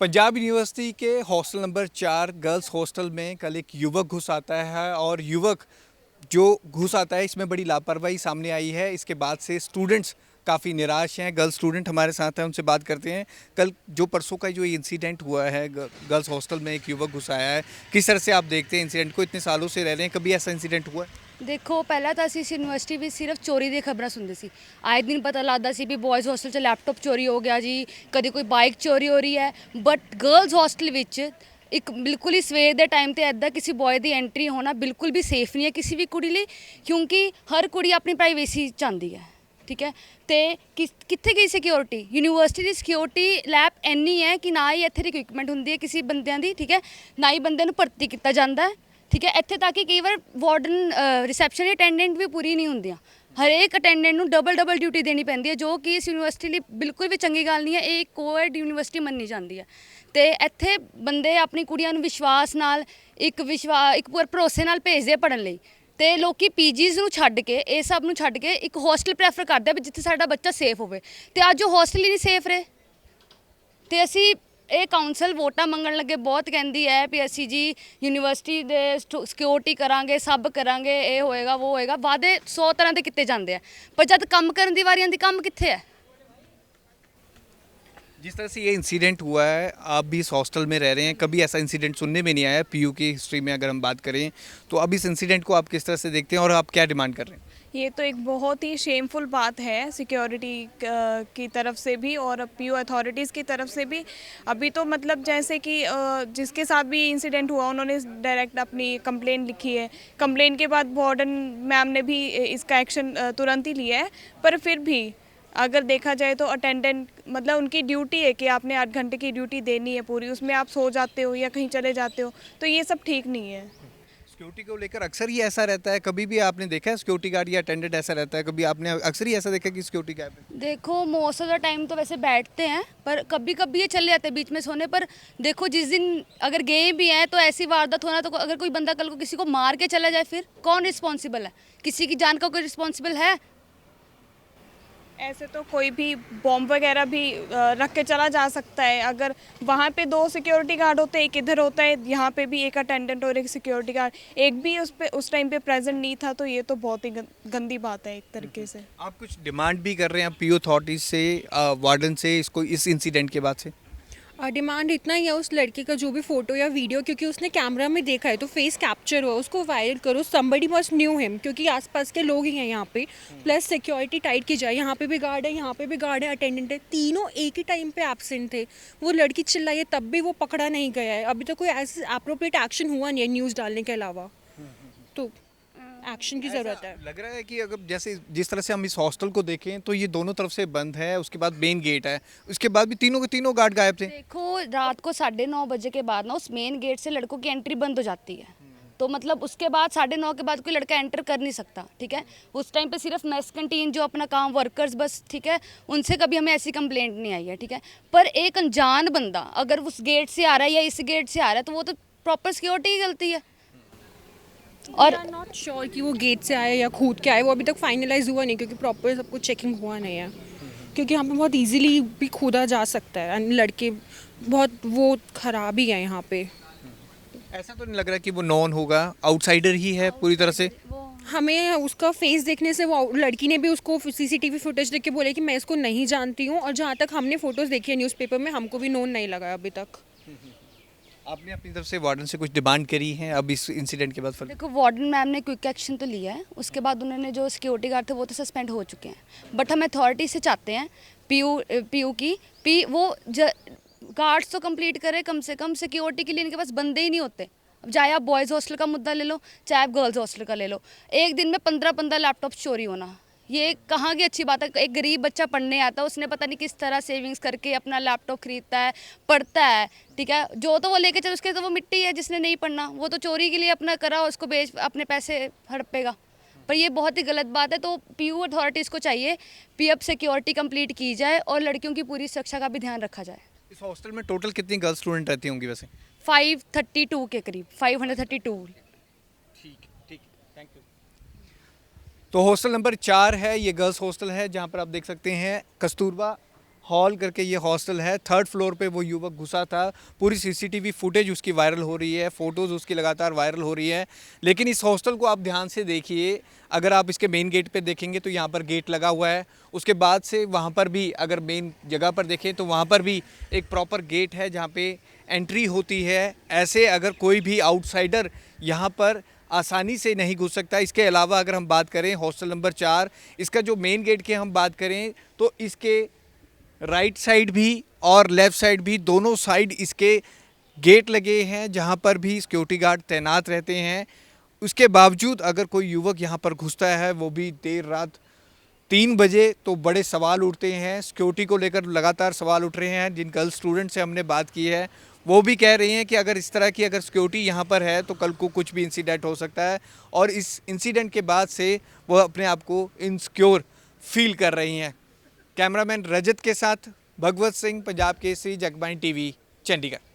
Punjab university के hostel number 4 girls hostel में कल एक युवक घुस आता है और युवक जो घुस आता है इसमें बड़ी लापरवाही सामने आई है। इसके बाद से स्टूडेंट्स काफ़ी निराश हैं। गर्ल्स स्टूडेंट हमारे साथ हैं, उनसे बात करते हैं। कल जो परसों का जो इंसिडेंट हुआ है, गर्ल्स हॉस्टल में एक युवक घुस आया है, किस तरह से आप देखते हैं इंसिडेंट को? इतने सालों से रह रहे हैं, कभी ऐसा इंसिडेंट हुआ है? देखो पहला ਤਾਂ ਅਸੀਂ ਇਸ ਯੂਨੀਵਰਸਿਟੀ ਵਿੱਚ ਸਿਰਫ ਚੋਰੀ ਦੀ ਖਬਰਾਂ ਸੁਣਦੇ ਸੀ। ਆਏ ਦਿਨ ਪਤਾ ਲੱਗਦਾ ਸੀ ਵੀ ਬॉयਜ਼ ਹੋਸਟਲ 'ਚ ਲੈਪਟਾਪ ਚੋਰੀ ਹੋ ਗਿਆ ਜੀ, ਕਦੇ ਕੋਈ ਬਾਈਕ ਚੋਰੀ ਹੋ ਰਹੀ ਹੈ। ਬਟ ਗਰਲਜ਼ ਹੋਸਟਲ ਵਿੱਚ ਇੱਕ ਬਿਲਕੁਲ ਹੀ ਸਵੇਰ ਦੇ ਟਾਈਮ ਤੇ ਐਦਾਂ ਕਿਸੇ ਬॉय ਦੀ ਐਂਟਰੀ ਹੋਣਾ ਬਿਲਕੁਲ ਵੀ ਸੇਫ ਨਹੀਂ ਹੈ ਕਿਸੇ ਵੀ ਕੁੜੀ ਲਈ, ਕਿਉਂਕਿ ਹਰ ਕੁੜੀ ਆਪਣੀ ਪ੍ਰਾਈਵੇਸੀ ਚਾਹੁੰਦੀ ਹੈ। ਠੀਕ ਹੈ, ਤੇ ਕਿੱਥੇ ਗਈ ਸਿਕਿਉਰਿਟੀ? ਯੂਨੀਵਰਸਿਟੀ ਦੀ ਸਿਕਿਉਰਿਟੀ ਲੈਬ ਇੰਨੀ ਹੈ ਕਿ ਨਾ ਹੀ ਇੱਥੇ ਦੀ ਇਕਵਿਪਮੈਂਟ ਹੁੰਦੀ ਹੈ ਕਿਸੇ ਬੰਦਿਆਂ ਦੀ, ਠੀਕ ਹੈ, ਨਾ ਹੀ ਬੰਦੇ ਨੂੰ ਭਰਤੀ ਕੀਤਾ ਜਾਂਦਾ ਹੈ। ਠੀਕ ਹੈ, ਇੱਥੇ ਤੱਕ ਕਿ ਕਈ ਵਾਰ ਵਾਰਡਨ ਰਿਸੈਪਸ਼ਨ ਅਟੈਂਡੈਂਟ ਵੀ ਪੂਰੀ ਨਹੀਂ ਹੁੰਦੀਆਂ। ਹਰੇਕ ਅਟੈਂਡੈਂਟ ਨੂੰ ਡਬਲ ਡਿਊਟੀ ਦੇਣੀ ਪੈਂਦੀ ਹੈ, ਜੋ ਕਿ ਇਸ ਯੂਨੀਵਰਸਿਟੀ ਲਈ ਬਿਲਕੁਲ ਵੀ ਚੰਗੀ ਗੱਲ ਨਹੀਂ ਹੈ। ਇਹ ਕੋਐਡ ਯੂਨੀਵਰਸਿਟੀ ਮੰਨੀ ਜਾਂਦੀ ਹੈ ਤੇ ਇੱਥੇ ਬੰਦੇ ਆਪਣੀ ਕੁੜੀਆਂ ਨੂੰ ਵਿਸ਼ਵਾਸ ਨਾਲ ਇੱਕ ਪੂਰੇ ਭਰੋਸੇ ਨਾਲ ਭੇਜਦੇ ਪੜ੍ਹਨ ਲਈ, ਤੇ ਲੋਕੀ ਪੀਜੀਜ਼ ਨੂੰ ਛੱਡ ਕੇ ਇਹ ਸਭ ਨੂੰ ਛੱਡ ਕੇ ਇੱਕ ਹੋਸਟਲ ਪ੍ਰੈਫਰ ਕਰਦੇ ਵੀ ਜਿੱਥੇ ਸਾਡਾ ਬੱਚਾ ਸੇਫ ਹੋਵੇ। ਤੇ ਅੱਜ ਉਹ ਹੋਸਟਲ ਹੀ ਨਹੀਂ ਸੇਫ ਰਹੇ ਤੇ ਅਸੀਂ ਇਹ ਕਾਉਂਸਲ ਵੋਟਾਂ ਮੰਗਣ ਲੱਗੇ ਬਹੁਤ ਕਹਿੰਦੀ ਹੈ ਵੀ ਅਸੀਂ ਜੀ ਯੂਨੀਵਰਸਿਟੀ ਦੇ ਸਿਕਿਉਰਿਟੀ ਕਰਾਂਗੇ, ਸਭ ਕਰਾਂਗੇ, ਇਹ ਹੋਏਗਾ ਉਹ ਹੋਏਗਾ। ਵਾਅਦੇ 100 ਤਰ੍ਹਾਂ ਦੇ ਕੀਤੇ ਜਾਂਦੇ ਆ, ਪਰ ਜਦ ਕੰਮ ਕਰਨ ਦੀ ਵਾਰੀ ਆਉਂਦੀ ਕੰਮ ਕਿੱਥੇ ਹੈ? जिस तरह से ये इंसिडेंट हुआ है, आप भी इस हॉस्टल में रह रहे हैं, कभी ऐसा इंसिडेंट सुनने में नहीं आया पीयू की हिस्ट्री में। अगर हम बात करें तो अब इस इंसिडेंट को आप किस तरह से देखते हैं और आप क्या डिमांड कर रहे हैं? ये तो एक बहुत ही शेमफुल बात है सिक्योरिटी की तरफ से भी और पीयू अथॉरिटीज़ की तरफ से भी। अभी तो मतलब जैसे कि जिसके साथ भी इंसिडेंट हुआ उन्होंने डायरेक्ट अपनी कंप्लेन लिखी है। कंप्लेन के बाद वार्डन मैम ने भी इसका एक्शन तुरंत ही लिया है, पर फिर भी अगर देखा जाए तो अटेंडेंट मतलब उनकी ड्यूटी है कि आपने 8 घंटे की ड्यूटी देनी है पूरी, उसमें आप सो जाते हो या कहीं चले जाते हो, तो ये सब ठीक नहीं है। सिक्योरिटी को लेकर अक्सर ही ऐसा रहता है, कभी भी आपने देखा है सिक्योरिटी गार्ड या अटेंडेंट ऐसा रहता है? कभी आपने अक्सर ही ऐसा देखा कि सिक्योरिटी गार्ड है? देखो मोस्ट ऑफ द टाइम तो वैसे बैठते हैं, पर कभी कभी ये चले जाते हैं बीच में सोने। पर देखो जिस दिन अगर गए भी हैं तो ऐसी वारदात होना, तो अगर कोई बंदा कल को किसी को मार के चला जाए फिर कौन रिस्पॉन्सिबल है? किसी की जान का कोई रिस्पॉन्सिबल है? ऐसे तो कोई भी बॉम्ब वगैरह भी रख के चला जा सकता है। अगर वहाँ पे 2 सिक्योरिटी गार्ड होते हैं, एक इधर होता है, यहाँ पे भी एक अटेंडेंट और एक सिक्योरिटी गार्ड, एक भी उस टाइम पे प्रेजेंट नहीं था, तो ये तो बहुत ही गंदी बात है एक तरीके से। आप कुछ डिमांड भी कर रहे हैं पीयू अथॉरिटीज से, वार्डन से, इसको इस इंसिडेंट के बाद से? डिमांड इतना ही है उस लड़के का जो भी फ़ोटो या वीडियो, क्योंकि उसने कैमरा में देखा है तो फेस कैप्चर हुआ, उसको वायरल करो। समबडी मस्ट न्यू हिम, क्योंकि आसपास के लोग ही हैं यहाँ पे। प्लस सिक्योरिटी टाइट की जाए, यहाँ पे भी गार्ड है, यहाँ पे भी गार्ड है, अटेंडेंट है, तीनों एक ही टाइम पे एब्सेंट थे। वो लड़की चिल्लाई है तब भी वो पकड़ा नहीं गया है। अभी तो कोई ऐसे अप्रोप्रिएट एक्शन हुआ नहीं है न्यूज़ डालने के अलावा, तो एक्शन की ज़रूरत है। लग रहा है कि अगर जैसे जिस तरह से हम इस हॉस्टल को देखें तो ये दोनों तरफ से बंद है, उसके बाद मेन गेट है, उसके बाद भी तीनों के तीनों गार्ड गायब थे। देखो रात को 9:30 बजे के बाद ना उस मेन गेट से लड़कों की एंट्री बंद हो जाती है, तो मतलब उसके बाद 9:30 के बाद कोई लड़का एंटर कर नहीं सकता। ठीक है, उस टाइम पे सिर्फ मेस कैंटीन जो अपना काम वर्कर्स बस, ठीक है, उनसे कभी हमें ऐसी कंप्लेंट नहीं आई है। ठीक है, पर एक अनजान बंदा अगर उस गेट से आ रहा है या इस गेट से आ रहा है तो वो तो प्रॉपर सिक्योरिटी की गलती है। और नॉट श्योर कि वो गेट से आए या कूद के आए, वो अभी तक फाइनलाइज हुआ नहीं, क्योंकि प्रॉपर सब कुछ चेकिंग हुआ नहीं है। क्योंकि यहाँ पे बहुत इजीली भी कूदा जा सकता है, एंड लड़के बहुत वो खराब ही है यहाँ पे। ऐसा तो नहीं लग रहा कि वो नॉन होगा, आउटसाइडर ही है पूरी तरह से? हमें उसका फेस देखने से वो लड़की ने भी उसको सीसीटीवी फुटेज देख के बोले कि मैं इसको नहीं जानती हूँ, और जहाँ तक हमने फ़ोटोज़ देखी है न्यूज़पेपर में, हमको भी नोन नहीं लगा अभी तक। आपने अपनी तरफ से वार्डन से कुछ डिमांड करी है अब इस इंसिडेंट के बाद? देखो वार्डन मैम ने क्विक एक्शन तो लिया है, उसके बाद उन्होंने जो सिक्योरिटी गार्ड थे वो तो सस्पेंड हो चुके हैं। बट हम अथॉरिटी से चाहते हैं पीयू की वो गार्ड्स तो कंप्लीट करे, कम से कम सिक्योरिटी के लिए इनके पास बंदे ही नहीं होते। अब चाहे आप बॉयज़ हॉस्टल का मुद्दा ले लो, चाहे आप गर्ल्स हॉस्टल का ले लो, एक दिन में 15-15 लैपटॉप चोरी होना, ये कहाँ की अच्छी बात है? एक गरीब बच्चा पढ़ने आता है, उसने पता नहीं किस तरह सेविंग्स करके अपना लैपटॉप खरीदता है, पढ़ता है। ठीक है, जो तो वो लेके चल, उसके तो वो मिट्टी है, जिसने नहीं पढ़ना वो तो चोरी के लिए अपना करा, उसको बेच अपने पैसे हड़पेगा। पर ये बहुत ही गलत बात है। तो पीयू अथॉरिटीज़ को चाहिए पी अब सिक्योरिटी कंप्लीट की जाए और लड़कियों की पूरी सुरक्षा का भी ध्यान रखा जाए। इस हॉस्टल में टोटल कितनी गर्ल स्टूडेंट रहती होंगी वैसे? 532 के करीब, 532। ठीक ठीक, थैंक यू। तो हॉस्टल नंबर 4 है, ये गर्ल्स हॉस्टल है, जहाँ पर आप देख सकते हैं कस्तूरबा हॉल करके ये हॉस्टल है, 3rd फ्लोर पे वो युवक घुसा था। पूरी सीसीटीवी फुटेज उसकी वायरल हो रही है, फ़ोटोज़ उसकी लगातार वायरल हो रही है। लेकिन इस हॉस्टल को आप ध्यान से देखिए, अगर आप इसके मेन गेट पे देखेंगे तो यहाँ पर गेट लगा हुआ है। उसके बाद से वहाँ पर भी अगर मेन जगह पर देखें तो वहाँ पर भी एक प्रॉपर गेट है जहाँ पे एंट्री होती है। ऐसे अगर कोई भी आउटसाइडर यहाँ पर आसानी से नहीं घुस सकता। इसके अलावा अगर हम बात करें हॉस्टल नंबर 4, इसका जो मेन गेट की हम बात करें तो इसके राइट साइड भी और लेफ़्ट साइड भी, दोनों साइड इसके गेट लगे हैं जहां पर भी सिक्योरिटी गार्ड तैनात रहते हैं। उसके बावजूद अगर कोई युवक यहां पर घुसता है, वो भी देर रात 3 बजे, तो बड़े सवाल उठते हैं। सिक्योरिटी को लेकर लगातार सवाल उठ रहे हैं। जिन गर्ल स्टूडेंट से हमने बात की है वो भी कह रही हैं कि अगर इस तरह की अगर सिक्योरिटी यहाँ पर है तो कल को कुछ भी इंसिडेंट हो सकता है, और इस इंसिडेंट के बाद से वो अपने आप को इनसिक्योर फील कर रही हैं। कैमरामैन रजत के साथ भगवत सिंह, पंजाब केसरी, जगबानी टीवी, चंडीगढ़।